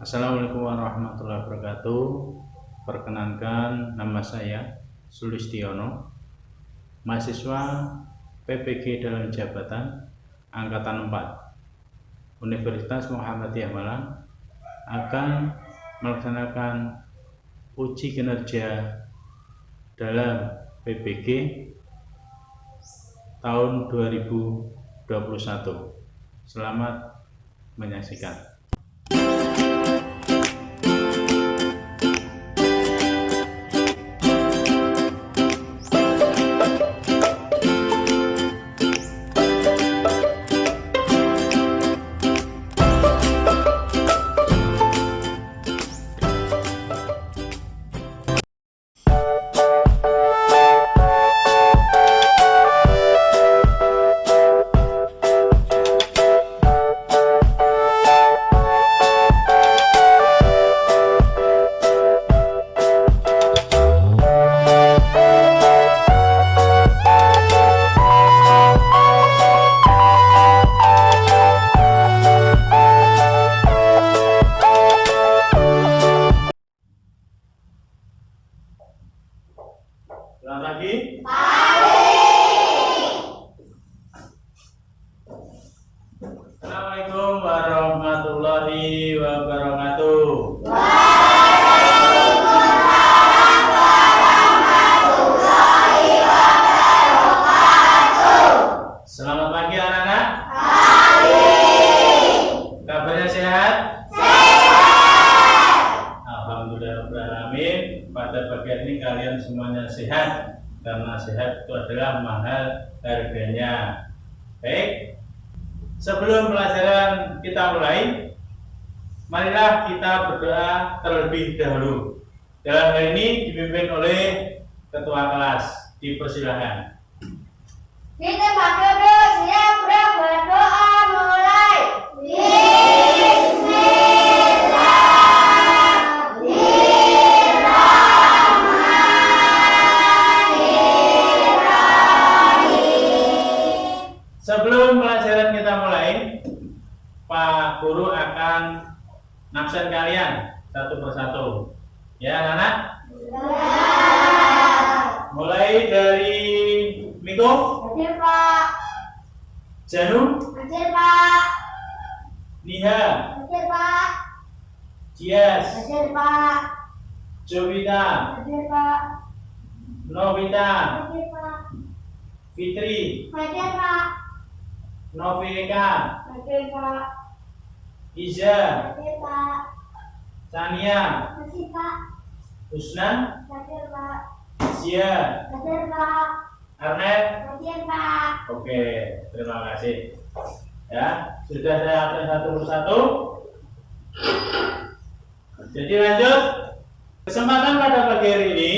Assalamualaikum warahmatullahi wabarakatuh. Perkenankan, nama saya Sulistiono, mahasiswa PPG dalam jabatan Angkatan 4 Universitas Muhammadiyah Malang, akan melaksanakan uji kinerja dalam PPG tahun 2021. Selamat menyaksikan. Selamat pagi. Assalamualaikum warahmatullahi wabarakatuh. Selamat pagi anak-anak. Kabarnya sehat? Alhamdulillahirrahmanirrahim. Pada pagi ini kalian semuanya sehat, karena sehat itu adalah mahal harganya. Baik, sebelum pelajaran kita mulai, marilah kita berdoa terlebih dahulu. Dalam hal ini dipimpin oleh ketua kelas. Dipersilahkan. Kita berdua siap berdoa mulai. Sebelum pelajaran kita mulai, Pak Guru akan nabsen kalian satu persatu. Ya, anak-anak? Mulai dari Miko, Hadir Pak. Janu, Hadir Pak. Niha, Hadir Pak. Jias, Hadir Pak. Jovita, Hadir Pak. Novita, Hadir Pak. Fitri, Hadir Pak. Novilika, Hadir Pak. Iza, Hadir Pak. Sania, Hadir Pak. Husna, Hadir Pak. Zia, Hadir Pak. Arnet. Hadir Pak. Oke, terima kasih. Ya, sudah saya atur satu persatu. Jadi lanjut. Kesempatan pada pagi hari ini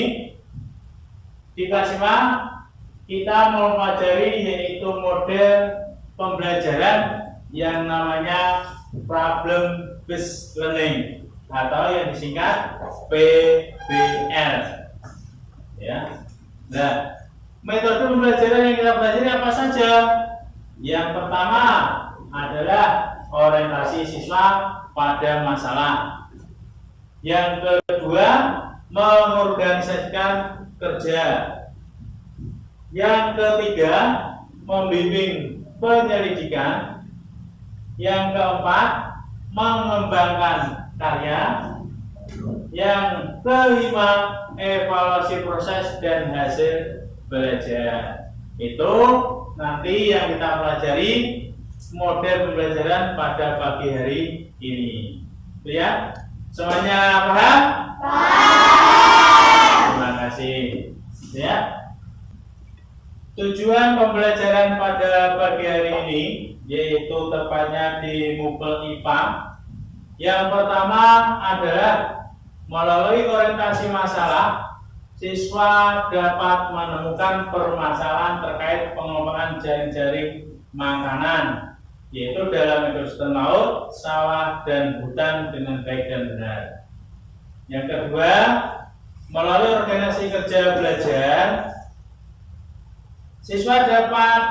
di kelas 5 kita mau mempelajari yaitu model pembelajaran yang namanya problem based learning atau yang disingkat PBL. Ya. Nah, metode pembelajaran yang kita pelajari apa saja? Yang pertama adalah orientasi siswa pada masalah. Yang kedua, mengorganisasikan kerja. Yang ketiga, membimbing penyelidikan. Yang keempat, mengembangkan karya. Yang kelima, evaluasi proses dan hasil belajar. Itu nanti yang kita pelajari model pembelajaran pada pagi hari ini. Ya, semuanya paham? Terima kasih. Ya. Tujuan pembelajaran pada pagi hari ini yaitu tepatnya di MUPEL IPA. Yang pertama adalah melalui orientasi masalah, siswa dapat menemukan permasalahan terkait pengembangan jaring-jaring makanan, yaitu dalam ekosistem laut, sawah, dan hutan dengan baik dan benar. Yang kedua, melalui organisasi kerja belajar, siswa dapat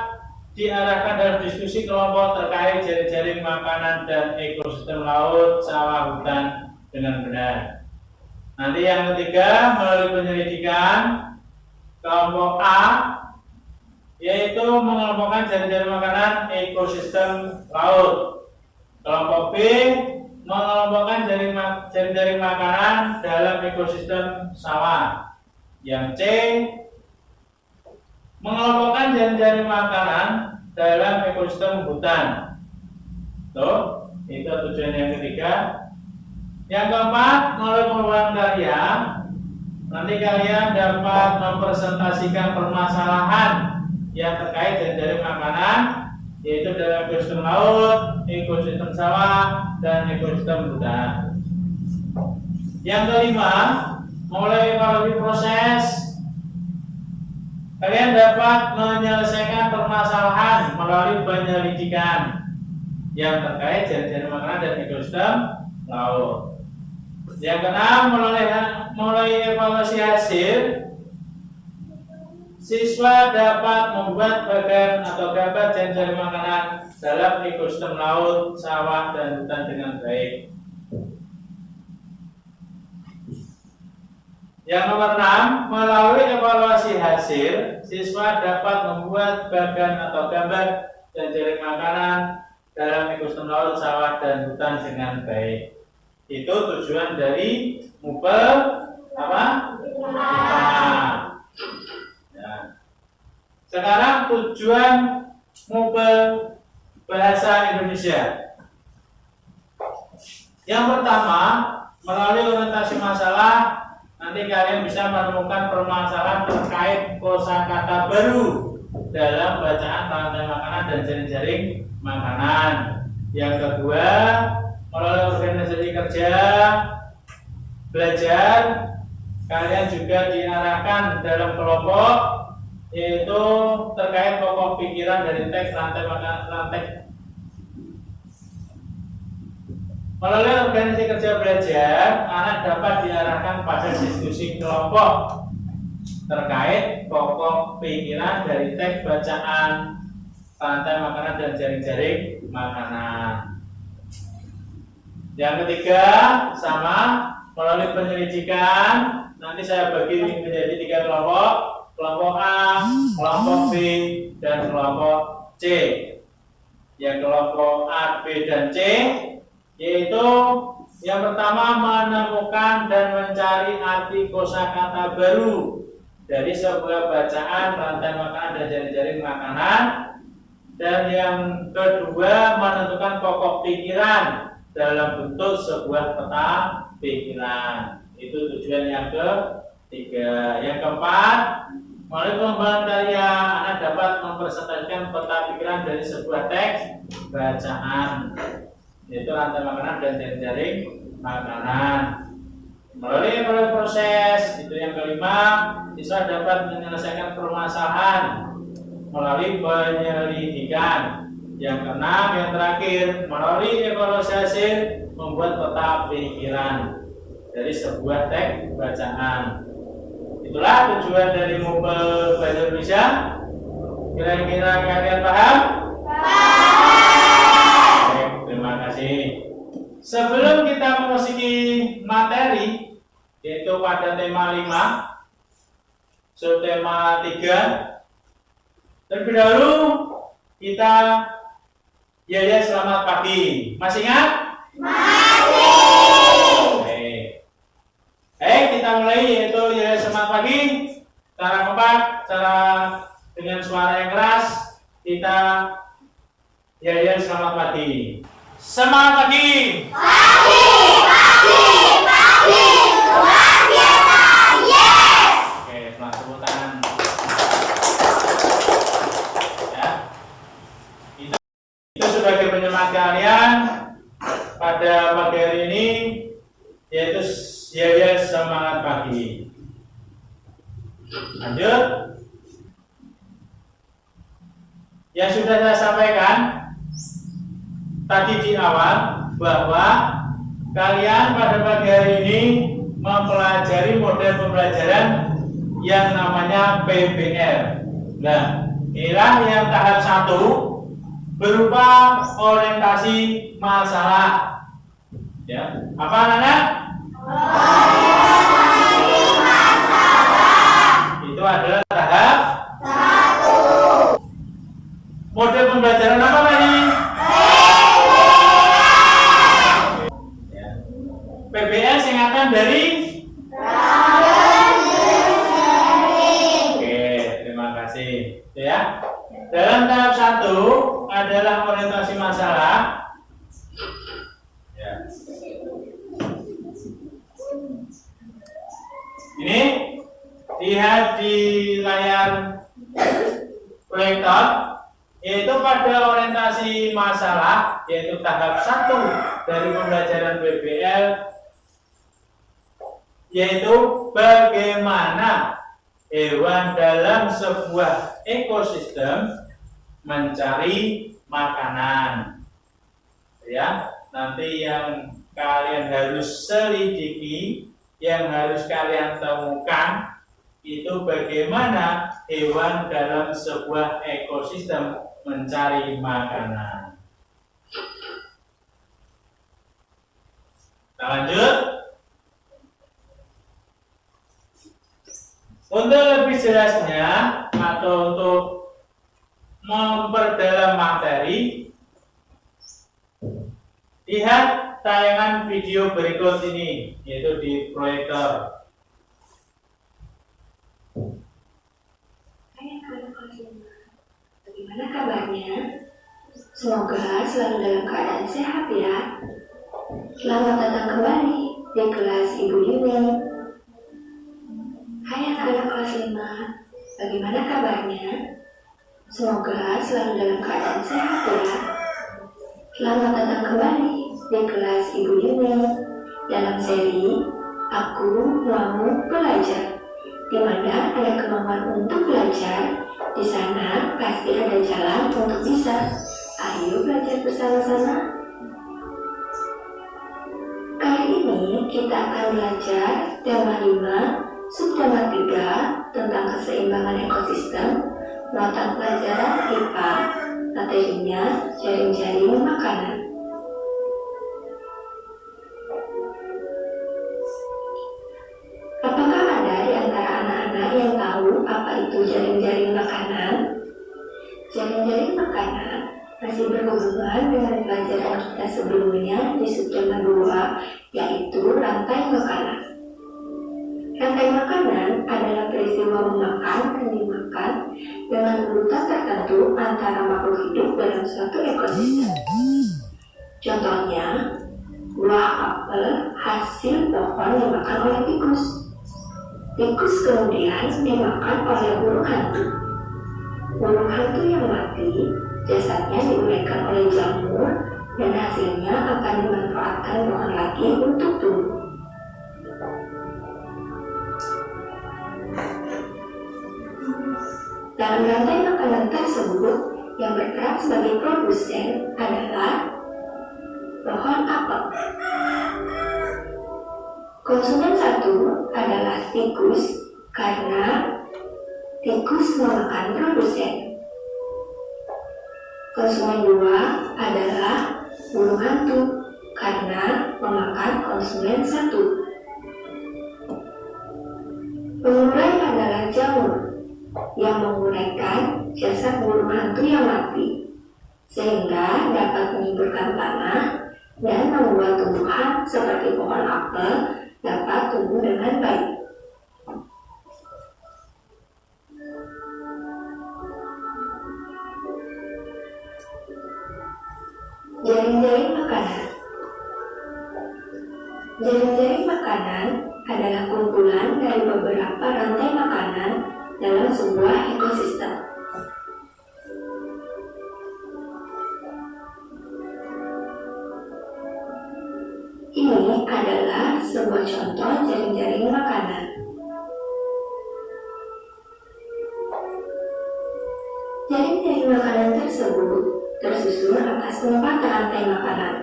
diarahkan dalam diskusi kelompok terkait jaring-jaring makanan dan ekosistem laut, sawah, hutan dengan benar. Nanti yang ketiga, melalui penyelidikan kelompok A, yaitu mengelompokkan jaring-jaring makanan ekosistem laut. Kelompok B mengelompokkan jaring-jaring makanan dalam ekosistem sawah. Yang C mengelompokkan jaring-jaring makanan dalam ekosistem hutan. Tuh, itu tujuan yang ketiga. Yang keempat, melalui pengembangan karya, nanti kalian dapat mempresentasikan permasalahan yang terkait jaring-jaring makanan, yaitu dalam ekosistem laut, ekosistem sawah, dan ekosistem hutan. Yang kelima, mulai evaluasi proses, kalian dapat menyelesaikan permasalahan melalui penyelidikan yang terkait jaring-jaring makanan dan ekosistem laut. Yang keenam, mulai evaluasi hasil, siswa dapat membuat bagan atau gambar jaring-jaring makanan dalam ekosistem laut, sawah, dan hutan dengan baik. Yang nomor 6, melalui evaluasi hasil, siswa dapat membuat bagan atau gambar jaring makanan dalam ekosistem laut, sawah, dan hutan dengan baik. Itu tujuan dari MUPE apa? Ya. Sekarang tujuan MUPE bahasa Indonesia. Yang pertama, melalui orientasi masalah, nanti kalian bisa menemukan permasalahan terkait kosakata baru dalam bacaan rantai makanan dan jaring-jaring makanan. Yang kedua, melalui organisasi kerja belajar, kalian juga diarahkan dalam kelompok, yaitu terkait pokok pikiran dari teks rantai makanan. Melalui organisasi kerja belajar, anak dapat diarahkan pada diskusi kelompok terkait pokok pikiran dari teks bacaan rantai makanan dan jaring-jaring makanan. Yang ketiga, sama, melalui penyelidikan, nanti saya bagi menjadi 3 kelompok, kelompok A, kelompok B, dan kelompok C. Yang kelompok A, B, dan C, yaitu yang pertama, menemukan dan mencari arti kosakata baru dari sebuah bacaan rantai makanan dan jaring-jaring makanan. Dan yang kedua, menentukan pokok pikiran dalam bentuk sebuah peta pikiran. Itu tujuan yang ketiga. Yang keempat, melalui pengembangan karya, anak dapat mempresentasikan peta pikiran dari sebuah teks bacaan, yaitu rantai makanan dan jaring-jaring makanan. Melalui proses, itu yang kelima, siswa dapat menyelesaikan permasalahan melalui penyelidikan. Yang keenam, yang terakhir, melalui evaluasi hasil, membuat peta pikiran dari sebuah teks bacaan. Itulah tujuan dari MUPE Bahasa Indonesia. Kira-kira kalian paham? Baik, terima kasih. Sebelum kita memasuki materi, yaitu pada tema 5, subtema 3, terlebih dahulu kita ya selamat pagi. Masih ingat? Masih. Baik, kita mulai, yaitu ya selamat pagi. Cara keempat, cara dengan suara yang keras, kita ya selamat pagi. Semangat pagi. Pagi. Luar biasa. Yes. Oke, selamat tepuk tangan. Ya. Itu sebagai penyemangat kalian pada pagi hari ini, yaitu ya semangat pagi. Lanjut. Yang sudah saya sampaikan tadi di awal, bahwa kalian pada pagi hari ini mempelajari model pembelajaran yang namanya PBL. Nah, Inilah yang tahap 1 berupa orientasi masalah. Ya, apa anak-anak? Itu adalah tahap 1. Mode pembelajaran apa tadi? Ya. PBL singkatan dari? Oke, terima kasih. Ya. Dalam tahap 1 adalah orientasi masalah. Ya. Ini lihat di layar proyektor, yaitu pada orientasi masalah, yaitu tahap 1 dari pembelajaran PBL, yaitu bagaimana hewan dalam sebuah ekosistem mencari makanan. Ya, nanti yang kalian harus selidiki, yang harus kalian temukan itu bagaimana hewan dalam sebuah ekosistem mencari makanan. Kita lanjut. Untuk lebih jelasnya atau untuk memperdalam materi, lihat tayangan video berikut ini, yaitu di proyektor. Hai anak-anak kelas 5, bagaimana kabarnya? Semoga selalu dalam keadaan sehat ya. Selamat datang kembali di kelas Ibu Yuni. Hai anak-anak kelas 5, bagaimana kabarnya? Semoga selalu dalam keadaan sehat ya. Selamat datang kembali di kelas Ibu Yuni dalam seri Aku Mau Belajar, di mana ada kemauan untuk belajar. Di sana pasti ada jalan untuk bisa. Ayo belajar bersama-sama. Kali ini kita akan belajar tema 5 subtema 3 tentang keseimbangan ekosistem, muatan pelajaran IPA, materinya jaring-jaring makanan. Apakah ada di antara anak-anak yang tahu apa itu jaring-jaring makanan? Jaring-jaring makanan masih berhubungan dengan pelajaran kita sebelumnya di subtema 2, yaitu rantai makanan. Rantai makanan adalah peristiwa memakan dan dimakan dengan urutan tertentu antara makhluk hidup dalam suatu ekosistem. Contohnya, buah apel hasil pohon dimakan oleh tikus. Tikus kemudian dimakan oleh burung hantu. Burung hantu yang mati, jasadnya diuraikan oleh jamur dan hasilnya akan dimanfaatkan pohon lagi untuk tumbuh. Dalam rantai makanan tersebut, yang berperan sebagai produsen adalah pohon apel. Konsumen 1 adalah tikus karena tikus memakan produsen. Konsumen 2 adalah burung hantu karena memakan konsumen 1. Pengurai adalah jamur yang menguraikan jasad burung hantu yang mati, sehingga dapat menyuburkan tanah dan membuat tumbuhan seperti pohon apel dapat tumbuh dengan baik. Jaring-jaring makanan. Jaring-jaring makanan adalah kumpulan dari beberapa rantai makanan dalam sebuah ekosistem. Ini adalah sebuah contoh jaring-jaring makanan. Jaring-jaring makanan tersebut tersusun atas 4 rantai makanan.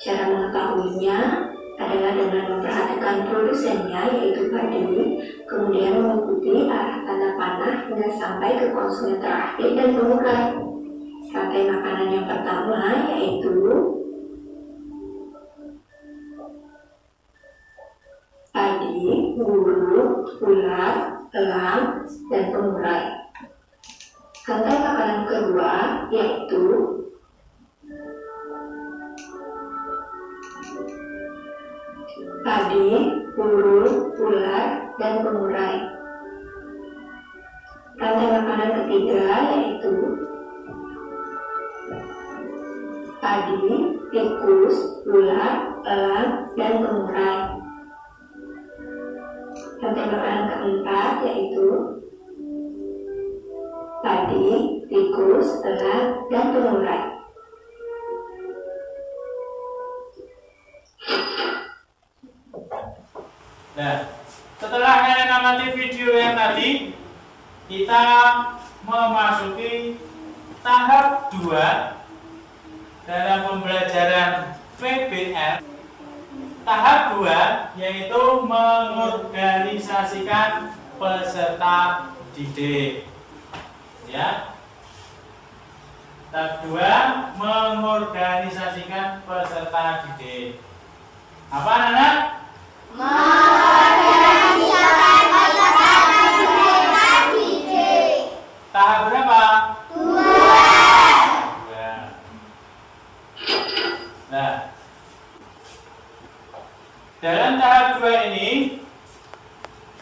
Cara mengetahuinya ada adalah dengan memperhatikan produsennya yaitu padi, kemudian mengikuti arah tanda panah hingga sampai ke konsumen terakhir dan pengurai. Rantai makanan yang pertama yaitu padi, bulu, ular, elang, dan pengurai. Rantai makanan kedua yaitu padi, bulu, ular, dan pengurai. Rantai makanan ketiga yaitu padi, tikus, ular, elang, dan pengurai. Rantai makanan keempat yaitu padi, tikus, elang, dan pengurai. Nah, setelah kalian amati video yang tadi, kita memasuki tahap 2 dalam pembelajaran PBL. Tahap 2 yaitu mengorganisasikan peserta didik. Ya. Tahap 2 mengorganisasikan peserta didik. Apa anak-anak? Mengorganisasikan peserta didik. Tahap berapa? 2. Nah, dalam tahap 2 ini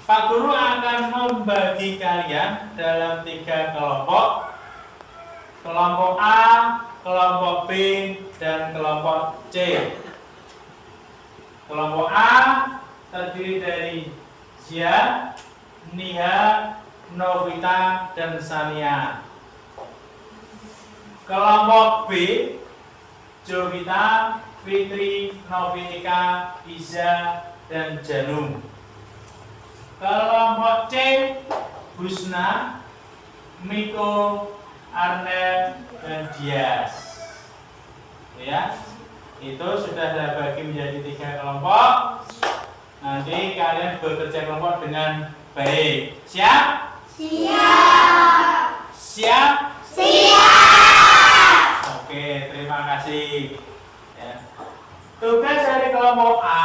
Pak Guru akan membagi kalian dalam 3 kelompok. Kelompok A, kelompok B, dan kelompok C. Kelompok A terdiri dari Zia, Niha, Novita, dan Sania. Kelompok B, Jovita, Fitri, Novitika, Iza, dan Janum. Kelompok C, Husna, Miko, Arnel, dan Dias. Ya, itu sudah saya bagi menjadi 3 kelompok. Nanti kalian bekerja kelompok dengan baik. Siap? Siap. Siap? Siap. Oke, terima kasih. Ya. Tugas dari kelompok A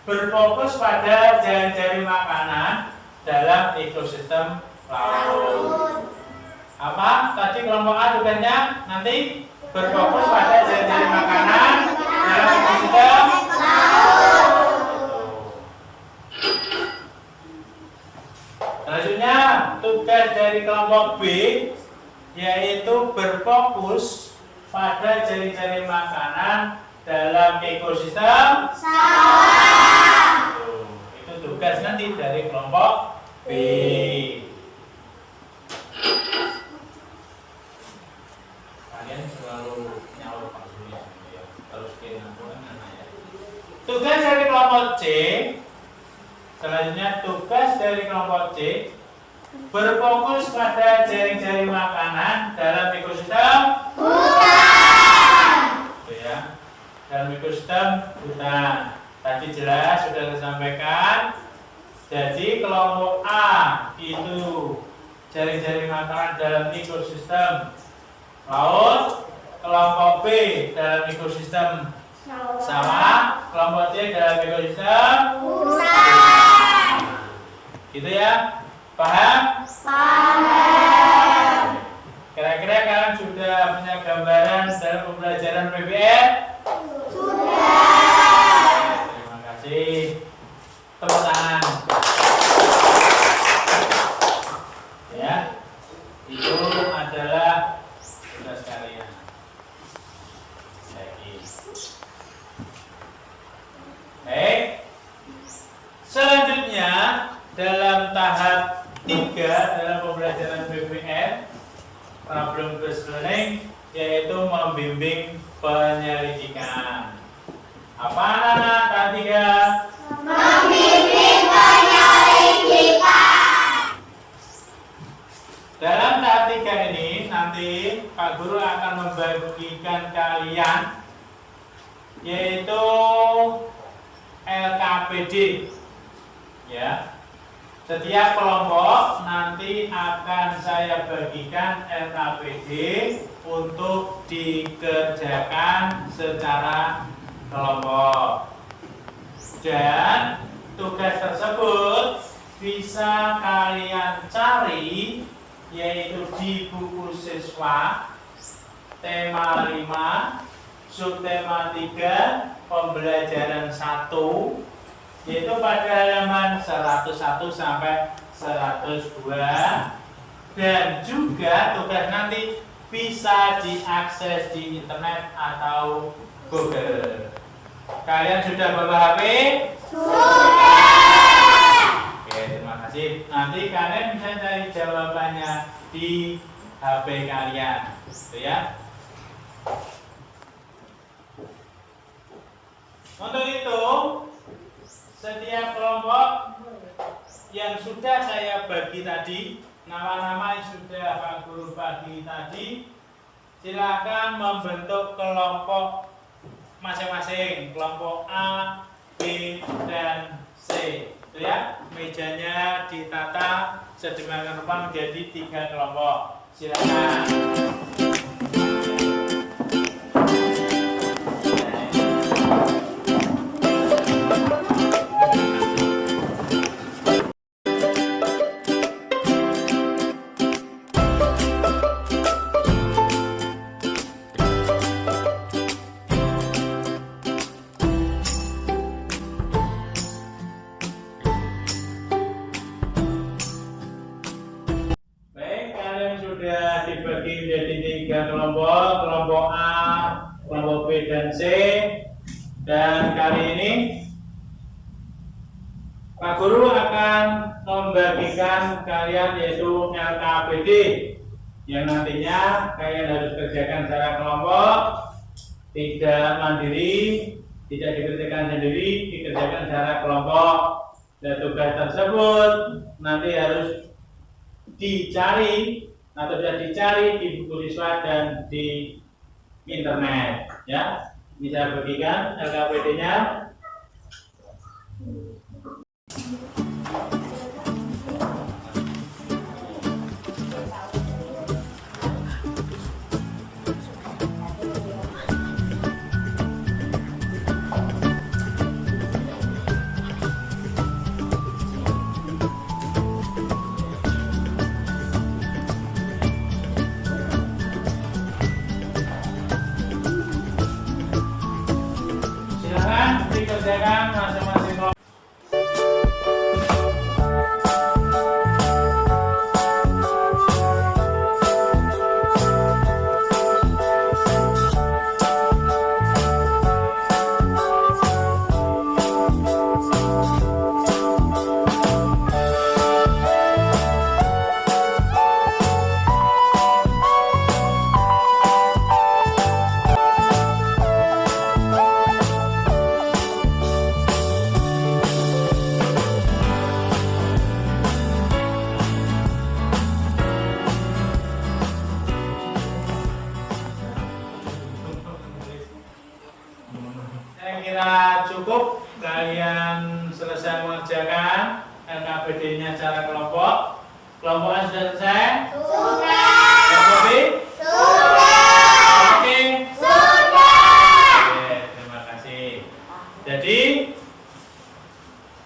berfokus pada jari-jari makanan dalam ekosistem laut. Apa? Tadi kelompok A tugasnya nanti berfokus pada jari-jari makanan dalam ekosistem laut. Selanjutnya, tugas dari kelompok B yaitu berfokus pada jari-jari makanan dalam ekosistem Sawah. Itu tugas nanti dari kelompok B. Kalian selalu nyawa Pak Guru ya, terus kenapa ya. Tugas dari kelompok C. Selanjutnya tugas dari kelompok C berfokus pada jaring-jaring makanan dalam ekosistem Hutan. Itu ya, dalam ekosistem hutan. Tadi jelas sudah saya sampaikan. Jadi kelompok A itu jaring-jaring makanan dalam ekosistem laut, kelompok B dalam ekosistem sawah, kelompok C dalam ekosistem Hutan. gitu ya. Paham? Paham. Kira-kira kalian sudah punya gambaran dalam pembelajaran PBL? Sudah. Terima kasih. Tepuk tangan. Ya, itu adalah tugas kalian. Baik. Selanjutnya dalam tahap 3 dalam pembelajaran PBL problem based learning yaitu membimbing penyelidikan. Apa anak-anak tahap 3? Membimbing penyelidikan. Dalam tahap 3 ini nanti Pak Guru akan membagikan kalian yaitu LKPD. Ya. Setiap kelompok nanti akan saya bagikan LKPD untuk dikerjakan secara kelompok. Dan tugas tersebut bisa kalian cari yaitu di buku siswa tema 5 subtema 3 pembelajaran 1 yaitu pada halaman 101 sampai 102 dan juga tugas nanti bisa diakses di internet atau Google. Kalian sudah bawa HP? Oke, terima kasih. Nanti kalian bisa cari jawabannya di HP kalian, gitu ya. Untuk itu, setiap kelompok yang sudah saya bagi tadi, nama-nama yang sudah Pak Guru bagi tadi, silakan membentuk kelompok masing-masing, kelompok A, B, dan C. Itu ya, mejanya ditata sedemikian rupa menjadi 3 kelompok. Silakan. Sudah dibagi menjadi 3 kelompok, kelompok A, kelompok B dan C. Dan kali ini Pak Guru akan membagikan kalian yaitu LKPD yang nantinya kalian harus kerjakan secara kelompok, tidak mandiri, tidak dikerjakan sendiri, dikerjakan secara kelompok. Dan tugas tersebut nanti harus dicari atau sudah dicari di buku siswa dan di internet, ya. Ini saya bagikan LKPD-nya. Dikerjakan masing-masing kelompok. Kira cukup kalian selesai mengerjakan LKPD-nya secara kelompok. Kelompok A sudah selesai? Sudah. Kelompok B? Sudah. Oke. Sudah. Oke, terima kasih. Jadi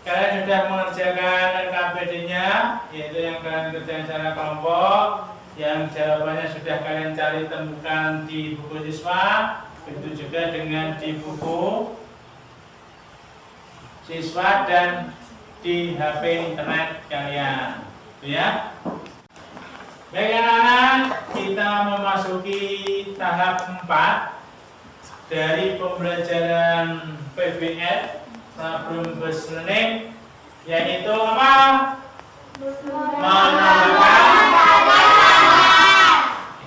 kalian sudah mengerjakan LKPD-nya, yaitu yang kalian kerjakan secara kelompok, yang jawabannya sudah kalian cari temukan di buku siswa. Begitu juga dengan di buku siswa dan di HP internet kalian, itu ya. Baik anak-anak, kita memasuki tahap 4 dari pembelajaran PBL problem based learning, yaitu apa? Menambahkan.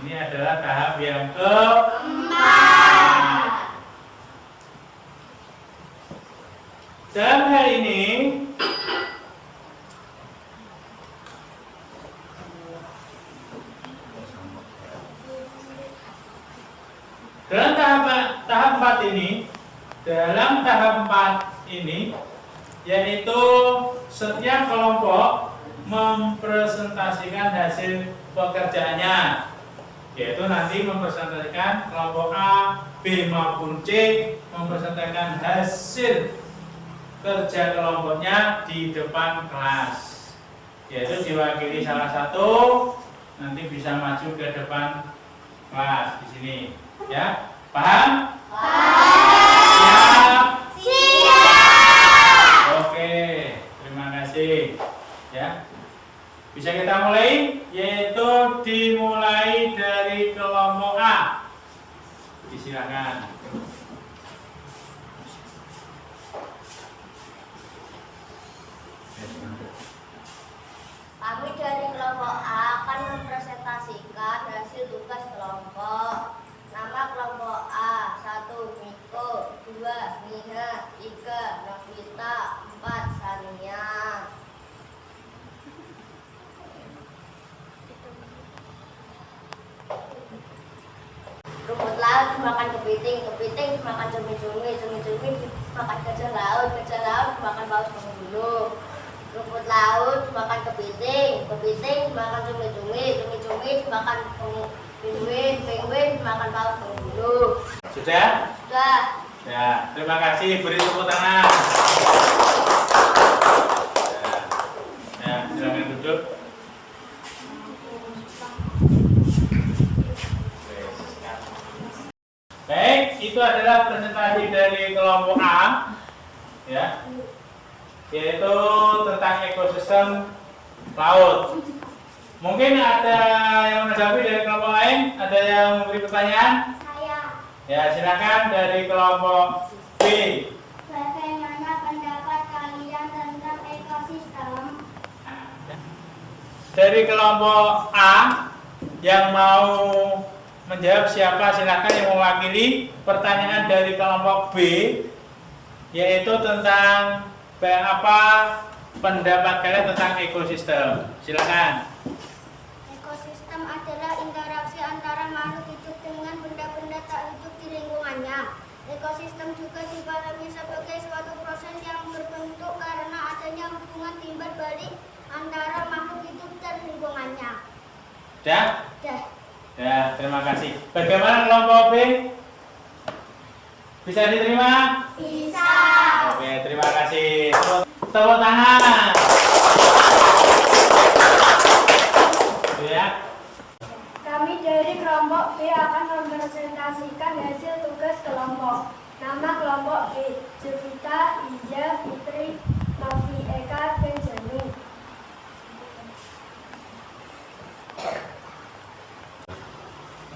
Ini adalah tahap yang keempat. Dalam hal ini dalam tahap 4 ini yaitu setiap kelompok mempresentasikan hasil pekerjaannya, yaitu nanti mempresentasikan kelompok A, B maupun C mempresentasikan hasil kerja kelompoknya di depan kelas, yaitu diwakili salah satu nanti bisa maju ke depan kelas di sini, ya. Paham? Siap? Siap. Oke, terima kasih. Ya, bisa kita mulai, yaitu dimulai dari kelompok A. Disilakan. Kami dari kelompok A akan mempresentasikan hasil tugas kelompok. Nama kelompok A: 1. Miko, 2. Nina, 3. Novita, 4. Sania. Rumput laut dimakan kepiting, kepiting dimakan cumi-cumi, cumi-cumi dimakan gajah laut, gajah laut dimakan paus penghulu. Rumput laut dimakan kepiting, kepiting dimakan cumi-cumi, cumi-cumi dimakan penguin, penguin dimakan paus penghulu. Sudah? Sudah. Ya, terima kasih. Beri tepuk tangan. Ya, silakan duduk. Baik, itu adalah presentasi dari kelompok A, ya, yaitu tentang ekosistem laut. Mungkin ada yang menjawab dari kelompok lain, ada yang memberi pertanyaan? Saya. Ya, silakan dari kelompok B. Bagaimana pendapat kalian tentang ekosistem? Dari kelompok A yang mau menjawab siapa, silakan yang mewakili pertanyaan dari kelompok B, yaitu tentang apa pendapat kalian tentang ekosistem. Silakan. Ekosistem adalah interaksi antara makhluk hidup dengan benda-benda tak hidup di lingkungannya. Ekosistem juga dipahami sebagai suatu proses yang berbentuk karena adanya hubungan timbal balik antara makhluk hidup dan lingkungannya. Sudah? Dah. Ya, terima kasih. Bagaimana kelompok B? Bisa diterima? Bisa. Oke, terima kasih. Tepuk tangan. Ya. Kami dari kelompok B akan mempresentasikan hasil tugas kelompok. Nama kelompok B: Jovita, Iza, Fitri, Novi, Eka, dan Jani.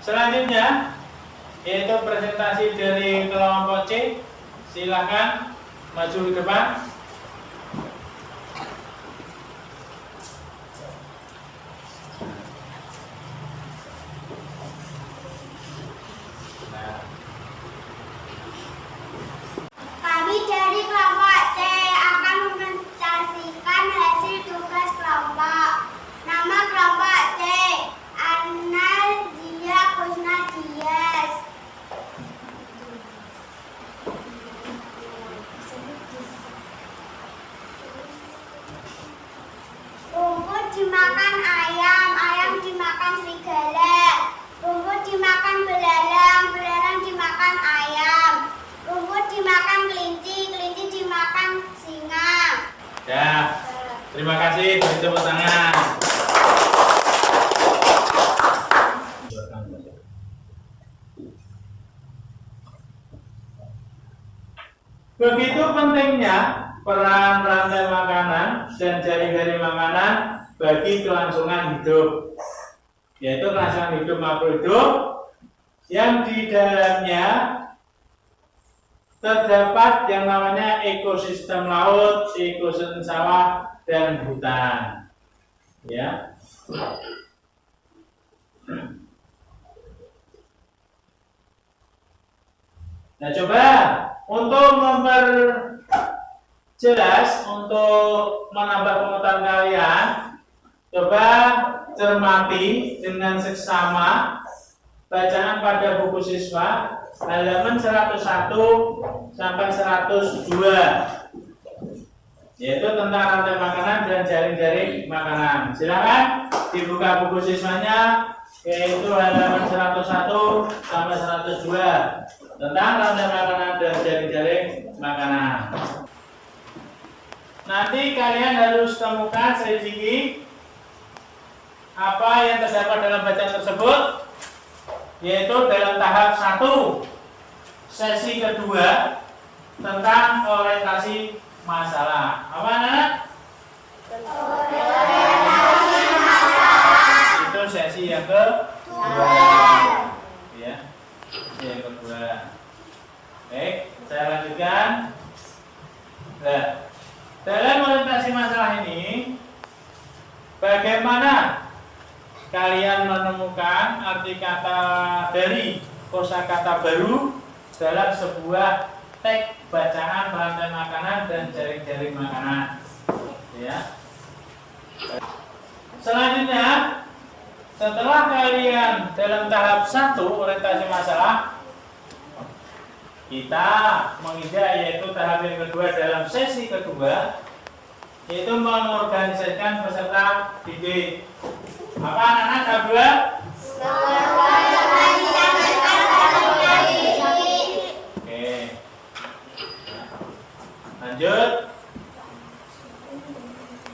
Selanjutnya yaitu presentasi dari kelompok C. Silakan maju ke depan. Kami dari kelompok C akan mempresentasikan hasil tugas kelompok. Nama kelompok C: Anna, Zia, Kusna, Dias. Rumput dimakan ayam, ayam dimakan serigala. Rumput dimakan belalang, belalang dimakan ayam. Rumput dimakan kelinci, kelinci dimakan singa. Ya, terima kasih. Beri tepuk tangan. Begitu pentingnya peran rantai makanan dan jaring-jaring makanan bagi kelangsungan hidup, yaitu kelangsungan hidup makhluk hidup yang di dalamnya terdapat yang namanya ekosistem laut, ekosistem sawah, dan hutan. Ya. Nah, coba untuk memperjelas, untuk menambah pengetahuan kalian, coba cermati dengan seksama bacaan pada buku siswa halaman 101 sampai 102. yaitu tentang rantai makanan dan jaring-jaring makanan. Silakan dibuka buku siswanya, yaitu halaman 101 sampai 102 tentang rantai makanan dan jaring-jaring makanan. Nanti kalian harus temukan sedikit apa yang terdapat dalam bacaan tersebut, yaitu dalam tahap 1 sesi kedua tentang orientasi masalah. Apa anak? Orientasi masalah. Itu sesi yang kedua. Ya, sesi yang kedua. Baik, saya lanjutkan. Nah, dalam orientasi masalah ini, bagaimana kalian menemukan arti kata dari kosakata baru dalam sebuah teks bacaan rantai makanan dan jaring-jaring makanan? Ya. Selanjutnya, setelah kalian dalam tahap 1 orientasi masalah, kita menginjak yaitu tahap yang kedua dalam sesi kedua, yaitu mengorganisasikan peserta didik. Apa anak-anak tahap 2? Oke. Lanjut.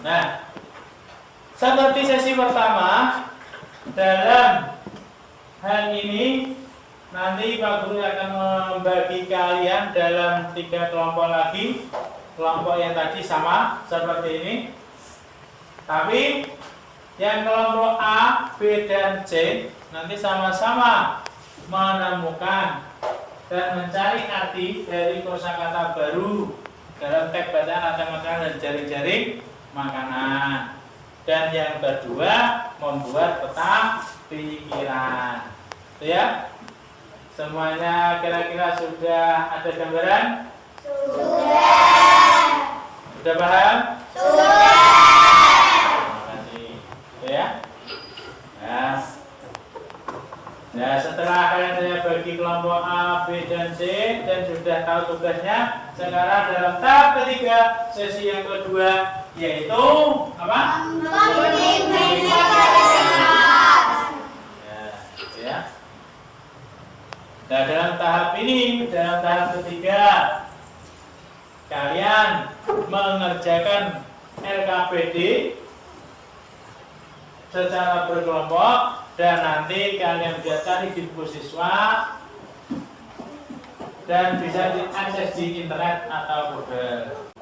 Nah, seperti sesi pertama, dalam hal ini nanti Pak Guru akan membagi kalian dalam 3 kelompok lagi. Kelompok yang tadi sama seperti ini, tapi yang kelompok A, B, dan C nanti sama-sama menemukan dan mencari arti dari kosakata baru dalam teks bacaan rantai makanan dan jaring-jaring makanan. Dan yang kedua, membuat peta pikiran. Itu ya? Semuanya kira-kira sudah ada gambaran? Sudah paham? Terima kasih. Ya. Nah, setelah kalian saya bagi kelompok A, B, dan C dan sudah tahu tugasnya, sekarang dalam tahap ketiga sesi yang kedua, yaitu apa? Ya. Nah, dalam tahap ini, dalam tahap ketiga, kalian mengerjakan LKPD secara berkelompok dan nanti kalian bisa cari di buku siswa dan bisa diakses di internet atau Google.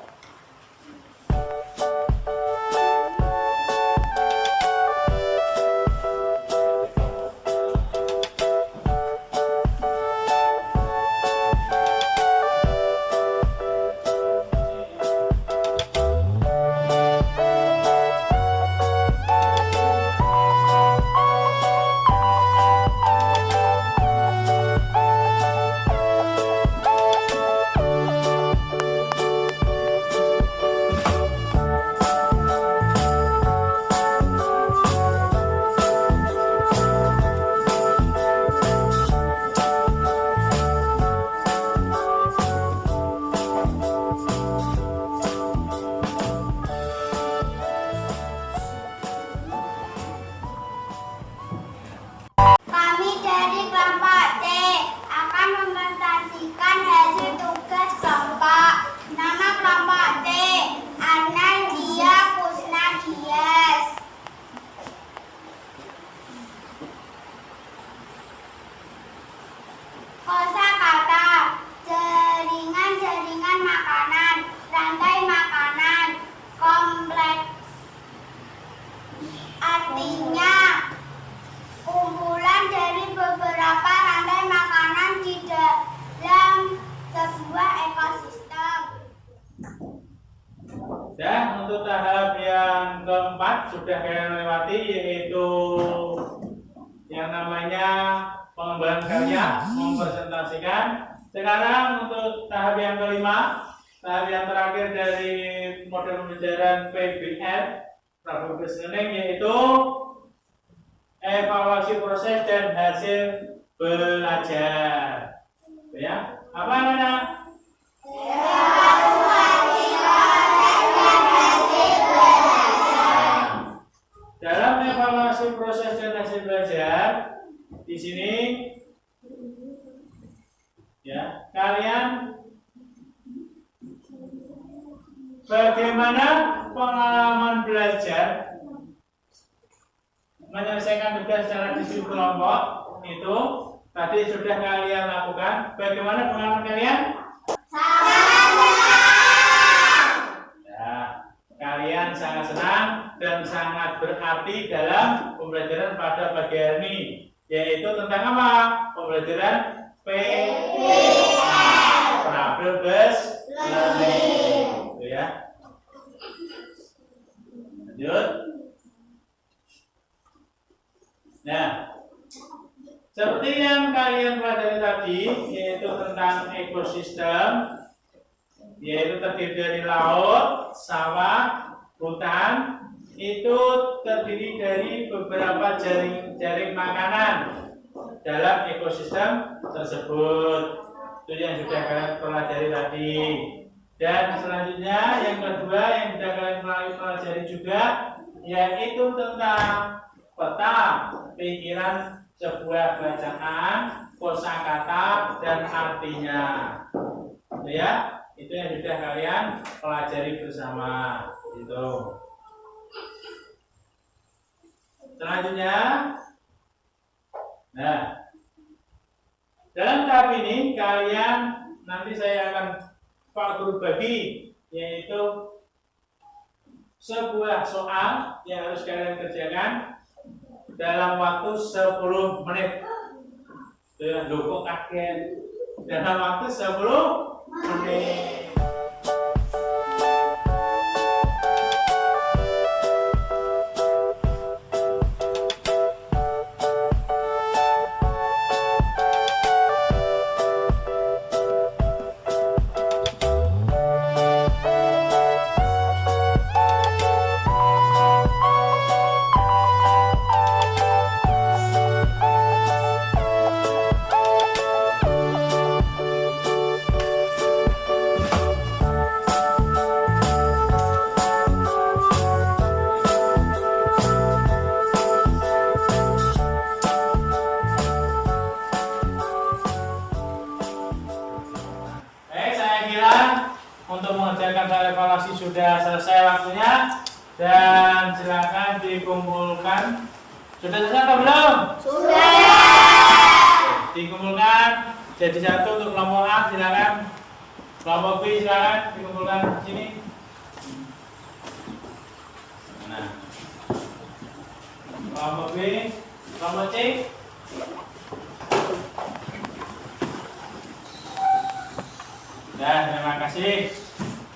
Kami dari kelompok C akan mempresentasikan hasil tugas kelompok. Nama kelompok C, Anandia Kusnadias. Kosakata, jaringan-jaringan makanan, rantai makanan, kompleks. Artinya kumpulan dari beberapa rantai makanan di dalam sebuah ekosistem. Dan untuk tahap yang keempat sudah kalian lewati, yaitu yang namanya pengembangan karya, mempresentasikan. Sekarang untuk tahap yang kelima, tahap yang terakhir dari model pembelajaran PBL, Problem Based Learning, yaitu evaluasi proses dan hasil belajar. Ya, apa namanya? Evaluasi proses dan bagaimana pengalaman belajar menyelesaikan tugas secara diskusi kelompok itu tadi sudah kalian lakukan. Bagaimana pengalaman kalian? Ya, kalian sangat senang dan sangat berarti dalam pembelajaran pada pagi hari ini, yaitu tentang apa? Pembelajaran Problem Based Learning. Gitu ya. Lanjut. Nah, seperti yang kalian pelajari tadi, yaitu tentang ekosistem, yaitu terdiri dari laut, sawah, hutan, itu terdiri dari beberapa jaring makanan dalam ekosistem tersebut. Itu yang sudah kalian pelajari tadi. Dan selanjutnya yang kedua yang sudah kalian pelajari juga, yaitu tentang peta pikiran sebuah bacaan, kosakata dan artinya. Itu ya, itu yang sudah kalian pelajari bersama. Itu. Selanjutnya, nah, dalam tahap ini kalian nanti saya akan Pak Guru bagi, yaitu sebuah soal yang harus kalian kerjakan dalam waktu 10 menit. Dengan dukung kaget dalam waktu 10 menit. Untuk mengerjakan soal evaluasi sudah selesai waktunya dan silakan dikumpulkan. Sudah selesai atau belum? Sudah. Dikumpulkan jadi satu untuk kelompok A, silakan. Kelompok B silakan dikumpulkan di sini. Nah, kelompok B, kelompok C. Nah, terima kasih.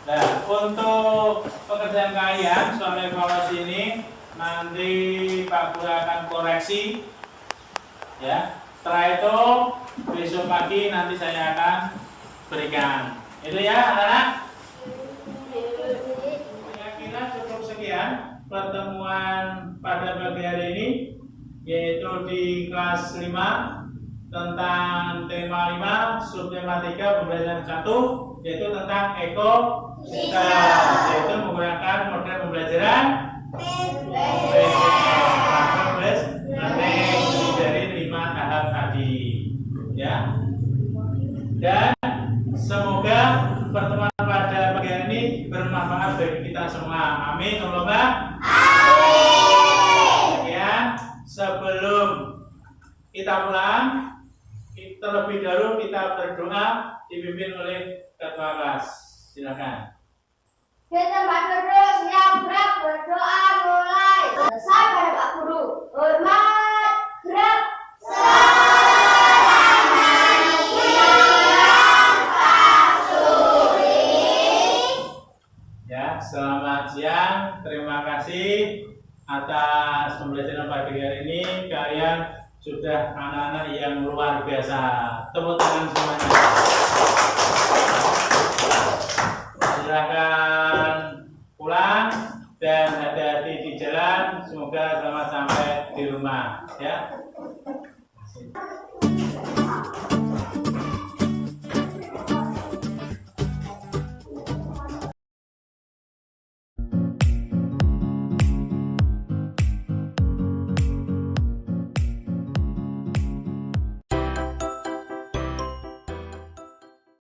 Nah, untuk pekerjaan kalian soal evaluasi ini nanti Pak Guru akan koreksi, ya. Setelah itu besok pagi nanti saya akan berikan. Itu ya, anak-anak. Saya kira cukup sekian pertemuan pada pagi hari ini, yaitu di kelas 5 tentang tema 5, subtema 3, pembelajaran 1, yaitu tentang ekosistem, yaitu menggunakan model pembelajaran dari 5 tahap tadi, ya. Dan semoga pertemuan pada pagi hari ini bermanfaat bagi kita semua. Amin, Allahumma. Sekian, sebelum kita pulang, terlebih dahulu kita berdoa dipimpin oleh ketua kelas. Silakan. Kita duduk siap gerak berdoa mulai. Selesai pada Pak Guru. Hormat gerak. Ya, selamat siang. Terima kasih atas pembelajaran pagi hari ini. Kalian sudah anak-anak yang luar biasa. Tepuk tangan semuanya. Silakan pulang dan hati-hati di jalan. Semoga selamat sampai di rumah, ya.